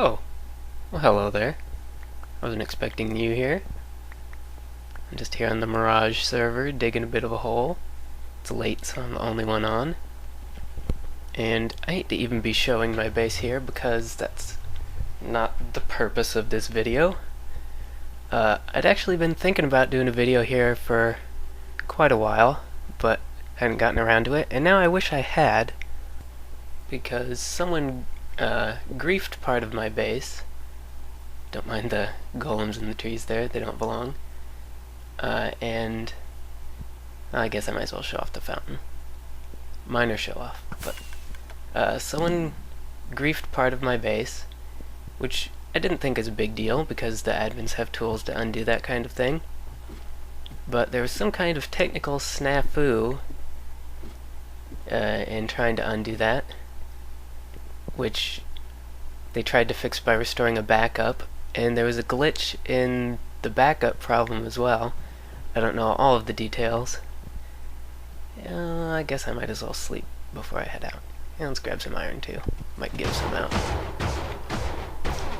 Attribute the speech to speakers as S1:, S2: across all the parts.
S1: Oh, well hello there. I wasn't expecting you here. I'm just here on the Mirage server, digging a bit of a hole. It's late, so I'm the only one on. And I hate to even be showing my base here, because that's not the purpose of this video. I'd actually been thinking about doing a video here for quite a while, but hadn't gotten around to it, and now I wish I had, because someone griefed part of my base. Don't mind the golems in the trees there, they don't belong. And I guess I might as well show off the fountain. Minor show off, but someone griefed part of my base, which I didn't think is a big deal because the admins have tools to undo that kind of thing. But there was some kind of technical snafu in trying to undo that, which they tried to fix by restoring a backup, and there was a glitch in the backup problem as well. I don't know all of the details. I guess I might as well sleep before I head out. And let's grab some iron too. Might give some out.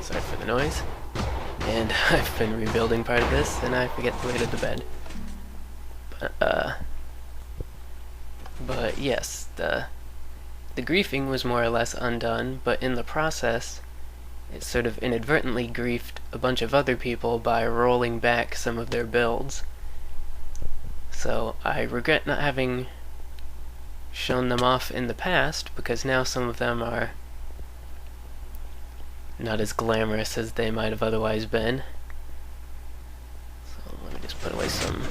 S1: Sorry for the noise. And I've been rebuilding part of this, and I forget the way to the bed. But yes, the griefing was more or less undone, but in the process, it sort of inadvertently griefed a bunch of other people by rolling back some of their builds. So I regret not having shown them off in the past, because now some of them are not as glamorous as they might have otherwise been. So let me just put away some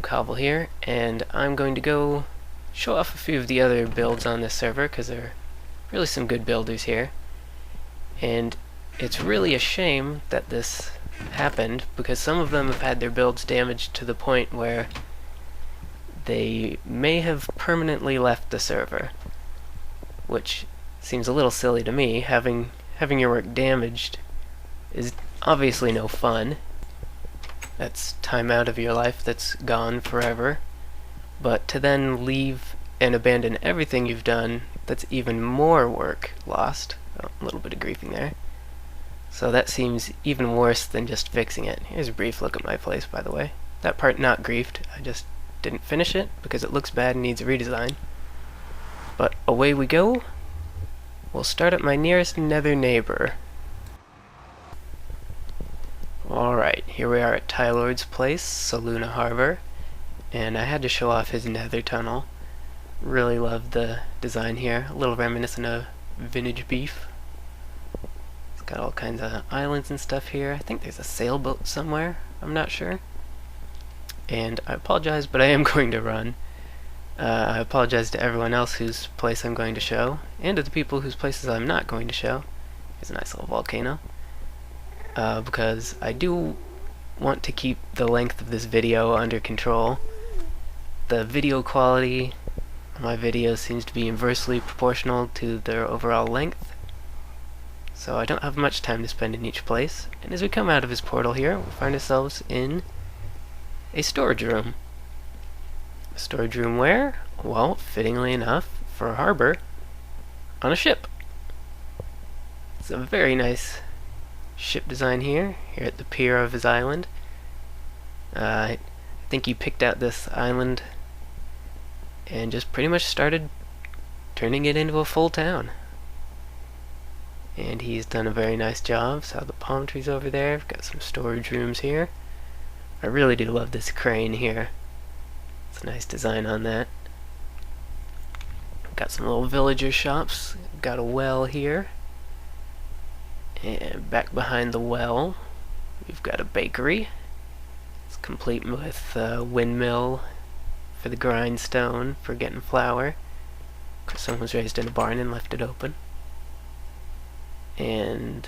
S1: cobble here, and I'm going to go show off a few of the other builds on this server, because there are really some good builders here. And it's really a shame that this happened, because some of them have had their builds damaged to the point where they may have permanently left the server, which seems a little silly to me. Having your work damaged is obviously no fun. That's time out of your life that's gone forever. But to then leave and abandon everything you've done, that's even more work lost. Oh, a little bit of griefing there. So that seems even worse than just fixing it. Here's a brief look at my place, by the way. That part not griefed, I just didn't finish it because it looks bad and needs a redesign. But away we go. We'll start at my nearest nether neighbor. Alright, here we are at Tylord's place, Soluna Harbor. And I had to show off his nether tunnel. Really love the design here. A little reminiscent of vintage beef. It's got all kinds of islands and stuff here. I think there's a sailboat somewhere. I'm not sure. And I apologize, but I am going to run. I apologize to everyone else whose place I'm going to show, and to the people whose places I'm not going to show. Here's a nice little volcano. Because I do want to keep the length of this video under control. The video quality of my videos seems to be inversely proportional to their overall length. So I don't have much time to spend in each place. And as we come out of his portal here, we find ourselves in a storage room. A storage room where? Well, fittingly enough, for a harbor, on a ship. It's a very nice ship design here at the pier of his island. I think he picked out this island and just pretty much started turning it into a full town. And he's done a very nice job. Saw the palm trees over there. We've got some storage rooms here. I really do love this crane here. It's a nice design on that. Got some little villager shops. Got a well here. And back behind the well, we've got a bakery. It's complete with a windmill for the grindstone for getting flour. Someone was raised in a barn and left it open. And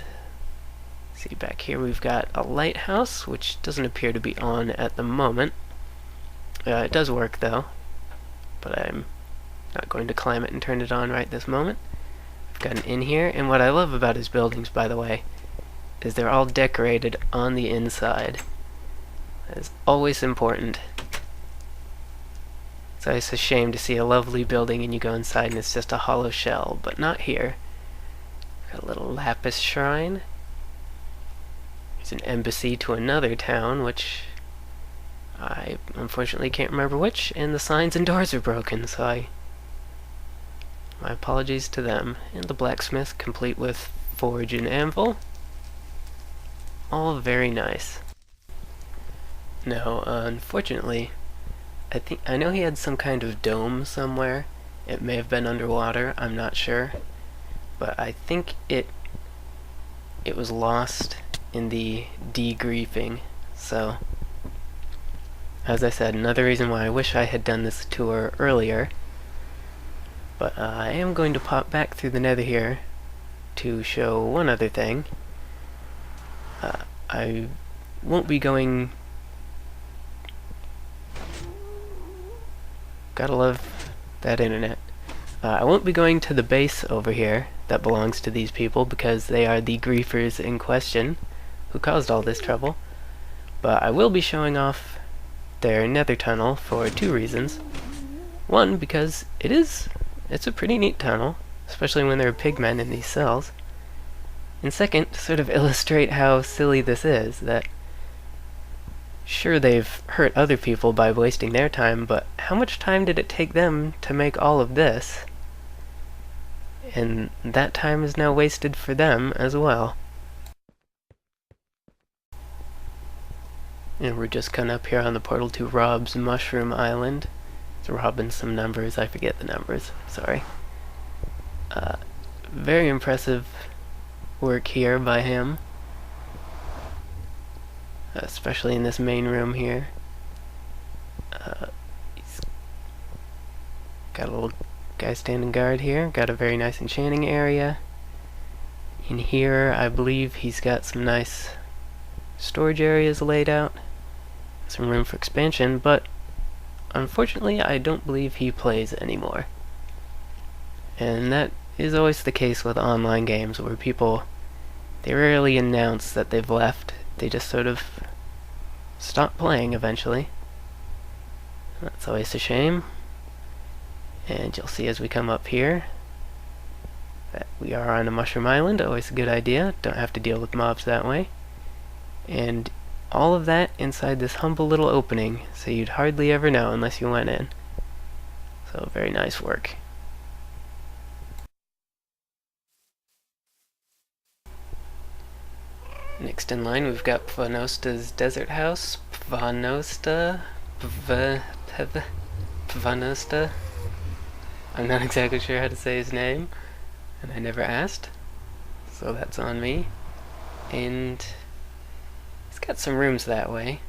S1: see, back here we've got a lighthouse, which doesn't appear to be on at the moment. It does work though, but I'm not going to climb it and turn it on right this moment. I've got an inn here, and what I love about his buildings, by the way, is they're all decorated on the inside. That is always important. It's always a shame to see a lovely building and you go inside and it's just a hollow shell, but not here. Got a little lapis shrine. There's an embassy to another town, which I unfortunately can't remember which, and the signs and doors are broken, so my apologies to them. And the blacksmith, complete with forge and anvil. All very nice. No, unfortunately, I know he had some kind of dome somewhere. It may have been underwater, I'm not sure. But I think it was lost in the degriefing. So, as I said, another reason why I wish I had done this tour earlier. But I am going to pop back through the nether here to show one other thing. I won't be going... Gotta love that internet. I won't be going to the base over here that belongs to these people because they are the griefers in question who caused all this trouble. But I will be showing off their nether tunnel for two reasons. One, because it's a pretty neat tunnel, especially when there are pigmen in these cells. And second, to sort of illustrate how silly this is, that sure, they've hurt other people by wasting their time, but how much time did it take them to make all of this? And that time is now wasted for them as well. And we're just kind of up here on the portal to Rob's Mushroom Island. It's robbing some numbers, I forget the numbers, sorry. Very impressive work here by him. Especially in this main room here. He's got a little guy standing guard here. Got a very nice enchanting area. In here, I believe he's got some nice storage areas laid out. Some room for expansion, but unfortunately, I don't believe he plays anymore. And that is always the case with online games, where people, they rarely announce that they've left. They just sort of stop playing eventually. That's always a shame. And you'll see as we come up here that we are on a mushroom island. Always a good idea. Don't have to deal with mobs that way. And all of that inside this humble little opening, so you'd hardly ever know unless you went in. So very nice work. Next in line, we've got Pvanosta's Desert House. Pvanosta? I'm not exactly sure how to say his name, and I never asked, so that's on me. And he's got some rooms that way,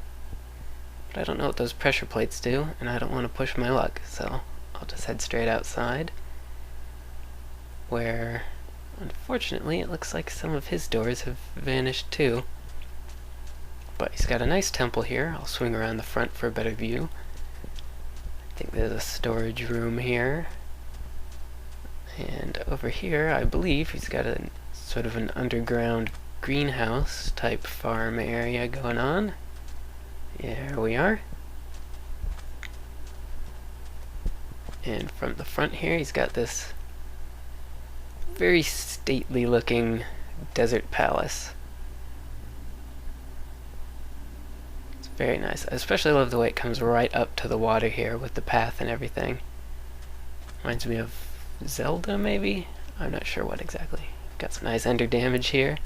S1: but I don't know what those pressure plates do, and I don't want to push my luck, so I'll just head straight outside, where unfortunately, it looks like some of his doors have vanished too. But he's got a nice temple here. I'll swing around the front for a better view. I think there's a storage room here. And over here, I believe he's got a sort of an underground greenhouse type farm area going on. There we are. And from the front here, he's got this very stately looking desert palace. It's very nice. I especially love the way it comes right up to the water here with the path and everything. Reminds me of Zelda, maybe? I'm not sure what exactly. Got some nice ender damage here.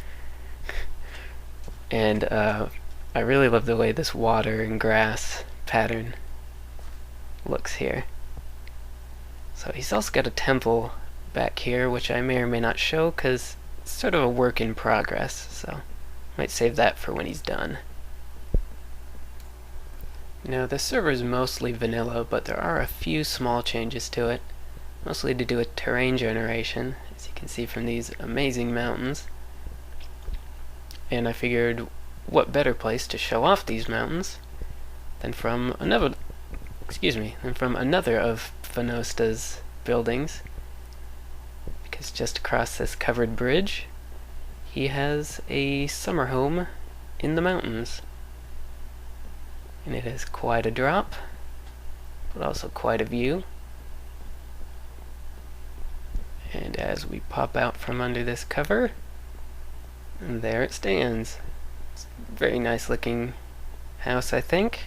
S1: And I really love the way this water and grass pattern looks here. So he's also got a temple back here, which I may or may not show because it's sort of a work in progress, so might save that for when he's done. Now, the server is mostly vanilla, but there are a few small changes to it, mostly to do with terrain generation, as you can see from these amazing mountains. And I figured, what better place to show off these mountains than from another of Pvanosta's buildings. Because just across this covered bridge, he has a summer home in the mountains. And it is quite a drop, but also quite a view. And as we pop out from under this cover, and there it stands. It's a very nice looking house, I think.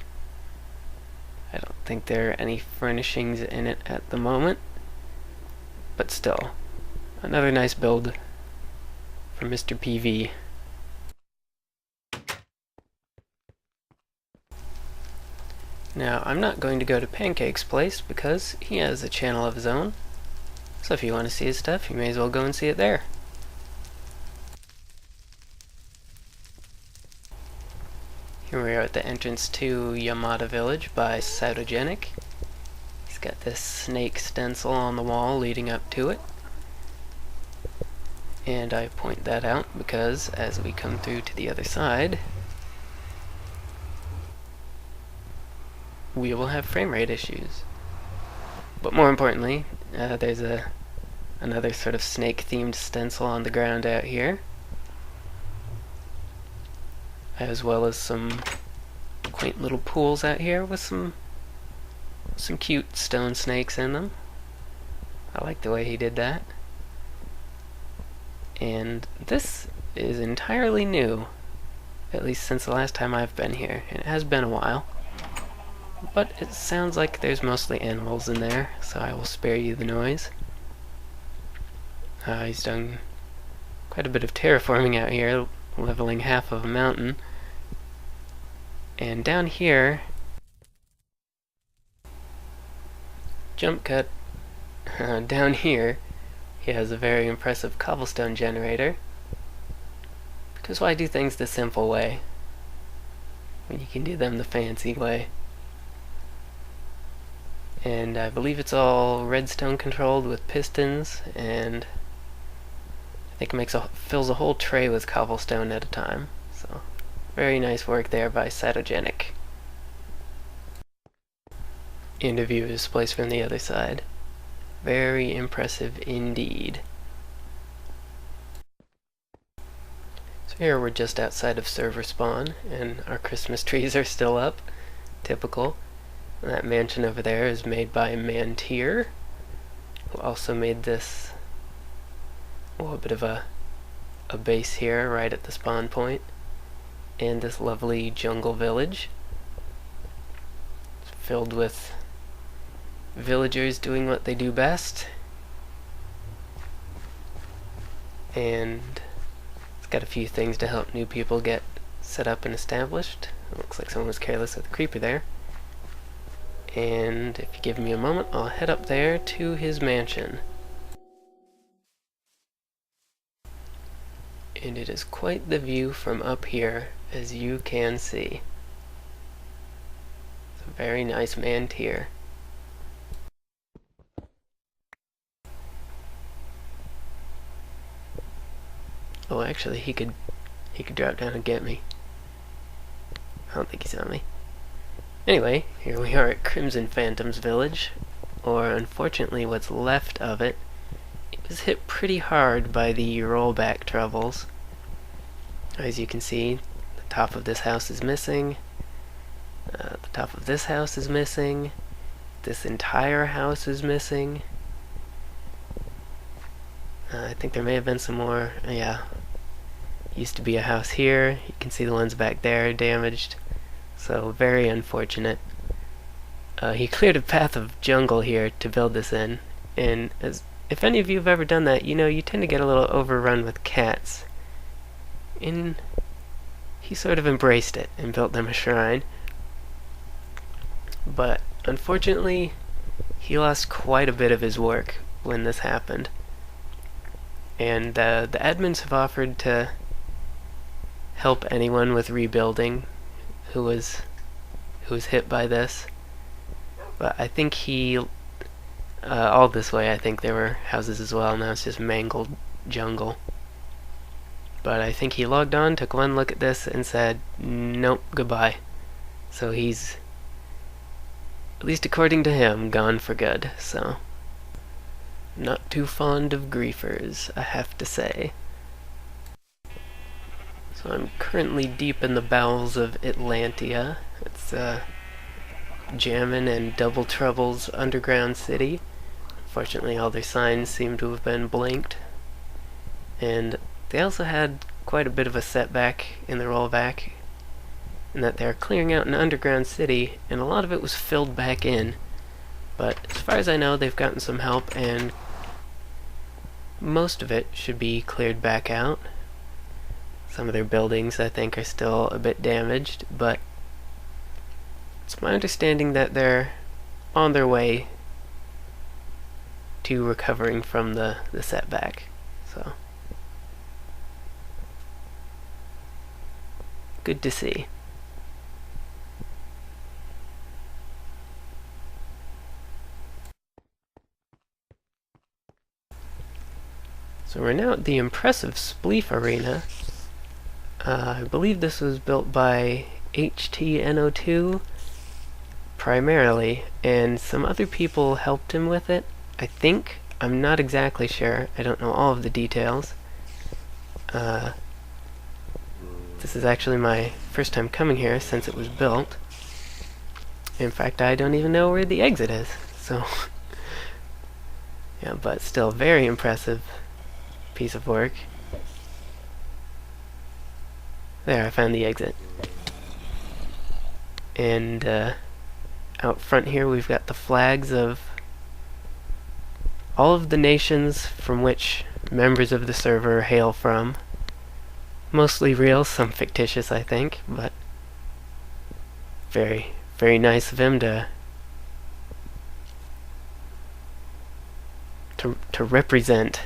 S1: I don't think there are any furnishings in it at the moment, but still, another nice build from Mr. PV. Now, I'm not going to go to Pancake's place because he has a channel of his own, so if you want to see his stuff, you may as well go and see it there. Here we are at the entrance to Llamada Village by Cytogenic. He's got this snake stencil on the wall leading up to it. And I point that out because as we come through to the other side, we will have frame rate issues. But more importantly, there's another sort of snake-themed stencil on the ground out here, as well as some quaint little pools out here with some cute stone snakes in them. I like the way he did that. And this is entirely new, at least since the last time I've been here, and it has been a while. But it sounds like there's mostly animals in there, so I will spare you the noise. He's done quite a bit of terraforming out here, leveling half of a mountain. And down here, jump cut, down here, he has a very impressive cobblestone generator. Because why do things the simple way when you can do them the fancy way? And I believe it's all redstone controlled with pistons, and I think it fills a whole tray with cobblestone at a time. So, very nice work there by Cytogenic. And a view of this place from the other side. Very impressive indeed. So here we're just outside of server spawn, and our Christmas trees are still up. Typical. That mansion over there is made by Mantier, who also made this little bit of a base here right at the spawn point, and this lovely jungle village. It's filled with villagers doing what they do best, and it's got a few things to help new people get set up and established. It looks like someone was careless with the creeper there. And if you give me a moment, I'll head up there to his mansion. And it is quite the view from up here, as you can see. It's a very nice Mantier. Oh, actually, he could drop down and get me. I don't think he saw me. Anyway, here we are at Crimson Phantom's village, or unfortunately what's left of it. It was hit pretty hard by the rollback troubles. As you can see, the top of this house is missing, the top of this house is missing, this entire house is missing. I think there may have been some more, yeah. Used to be a house here, you can see the ones back there damaged. So, very unfortunate. He cleared a path of jungle here to build this in, and if any of you have ever done that, you know you tend to get a little overrun with cats. And he sort of embraced it and built them a shrine. But, unfortunately, he lost quite a bit of his work when this happened. And the admins have offered to help anyone with rebuilding who was hit by this, but I think he all this way I think there were houses as well. Now it's just mangled jungle. But I think he logged on, took one look at this, and said, nope, goodbye. So he's, at least according to him, gone for good. So not too fond of griefers, I have to say. So I'm currently deep in the bowels of Atlantia. It's Jammin' and Double Trouble's underground city. Fortunately, all their signs seem to have been blanked. And they also had quite a bit of a setback in the rollback, in that they're clearing out an underground city, and a lot of it was filled back in. But as far as I know, they've gotten some help, and most of it should be cleared back out. Some of their buildings, I think, are still a bit damaged, but it's my understanding that they're on their way to recovering from the setback. So, good to see. So we're now at the impressive Spleef Arena. I believe this was built by HTNO2 primarily, and some other people helped him with it, I think. I'm not exactly sure. I don't know all of the details. This is actually my first time coming here since it was built. In fact, I don't even know where the exit is, so yeah, but still very impressive piece of work. There, I found the exit. And out front here we've got the flags of all of the nations from which members of the server hail from. Mostly real, some fictitious, I think, but very, very nice of him to represent.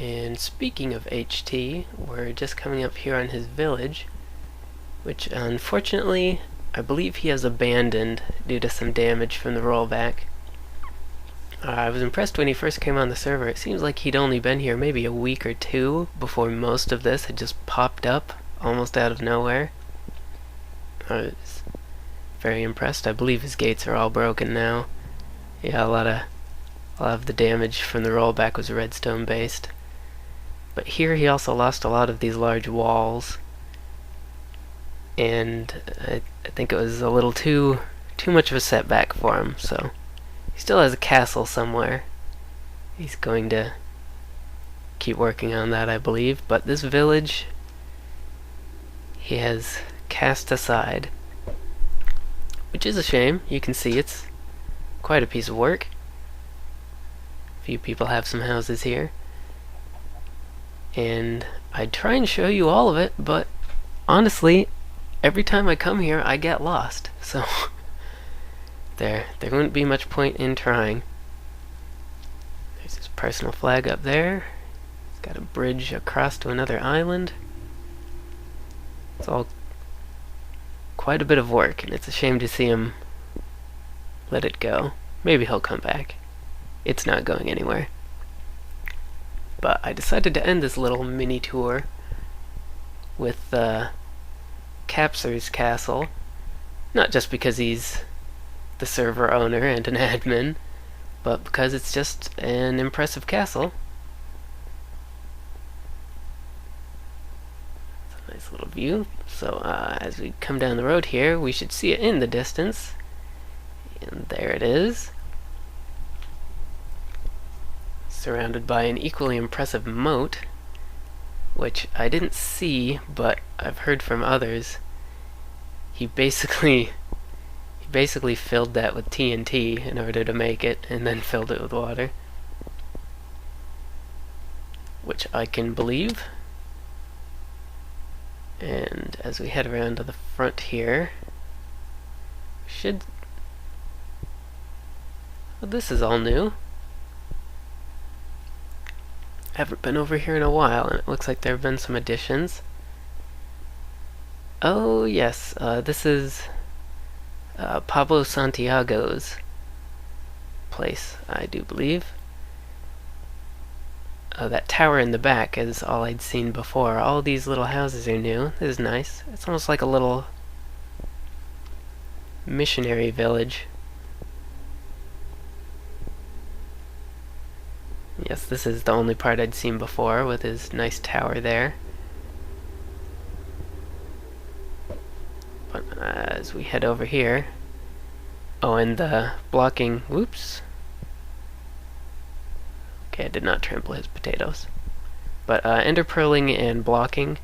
S1: And speaking of HT, we're just coming up here on his village, which unfortunately I believe he has abandoned due to some damage from the rollback. I was impressed when he first came on the server. It seems like he'd only been here maybe a week or two before most of this had just popped up almost out of nowhere. I was very impressed. I believe his gates are all broken now. Yeah, a lot of the damage from the rollback was redstone based. But here he also lost a lot of these large walls, and I think it was a little too much of a setback for him, so he still has a castle somewhere. He's going to keep working on that, I believe, but this village he has cast aside, which is a shame. You can see it's quite a piece of work. Few people have some houses here. And I'd try and show you all of it, but honestly, every time I come here, I get lost. So there wouldn't be much point in trying. There's his personal flag up there. It's got a bridge across to another island. It's all quite a bit of work, and it's a shame to see him let it go. Maybe he'll come back. It's not going anywhere. But I decided to end this little mini tour with Capsules Castle, not just because he's the server owner and an admin, but because it's just an impressive castle. It's a nice little view. So as we come down the road here, we should see it in the distance. And there it is. Surrounded by an equally impressive moat, which I didn't see, but I've heard from others. He basically filled that with TNT in order to make it, and then filled it with water, which I can believe. And as we head around to the front here, well, this is all new. Haven't been over here in a while, and it looks like there have been some additions. Oh yes, this is Pablo Santiago's place, I do believe. That tower in the back is all I'd seen before. All these little houses are new. This is nice. It's almost like a little missionary village. Yes, this is the only part I'd seen before, with his nice tower there. But as we head over here. Oh, and the blocking, whoops. Okay, I did not trample his potatoes. But ender pearling and blocking,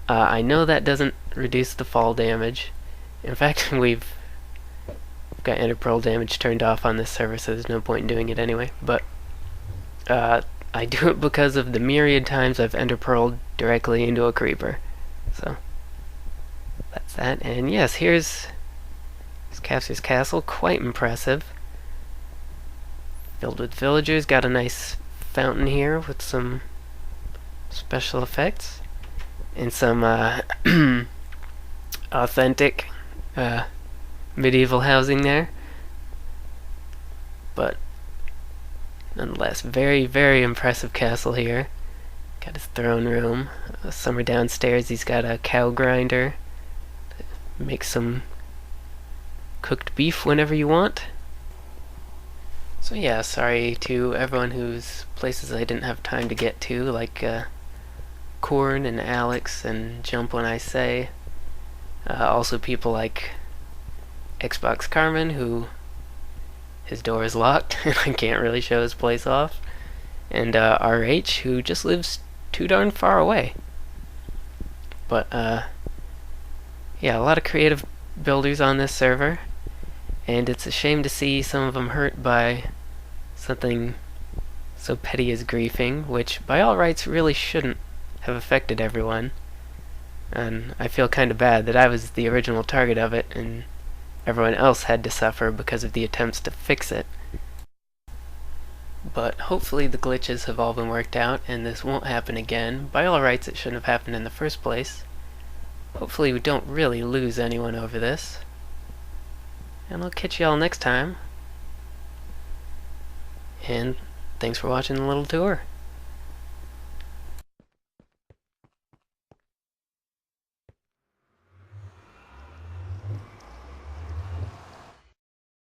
S1: I know that doesn't reduce the fall damage. In fact, we've got ender pearl damage turned off on this server, so there's no point in doing it anyway. But I do it because of the myriad times I've ender pearled directly into a creeper. So that's that. And yes, here's Capsules Castle, quite impressive. Filled with villagers, got a nice fountain here with some special effects and some authentic medieval housing there. But nonetheless, very, very impressive castle here. Got his throne room. Somewhere downstairs he's got a cow grinder to make some cooked beef whenever you want. So yeah, sorry to everyone whose places I didn't have time to get to, like Corn and Alex and Jump When I Say. Also people like Xbox Carmen, who his door is locked and I can't really show his place off. And RH, who just lives too darn far away. But yeah, a lot of creative builders on this server. And it's a shame to see some of them hurt by something so petty as griefing, which by all rights really shouldn't have affected everyone. And I feel kind of bad that I was the original target of it and everyone else had to suffer because of the attempts to fix it. But hopefully the glitches have all been worked out and this won't happen again. By all rights it shouldn't have happened in the first place. Hopefully we don't really lose anyone over this. And I'll catch y'all next time. And thanks for watching the little tour.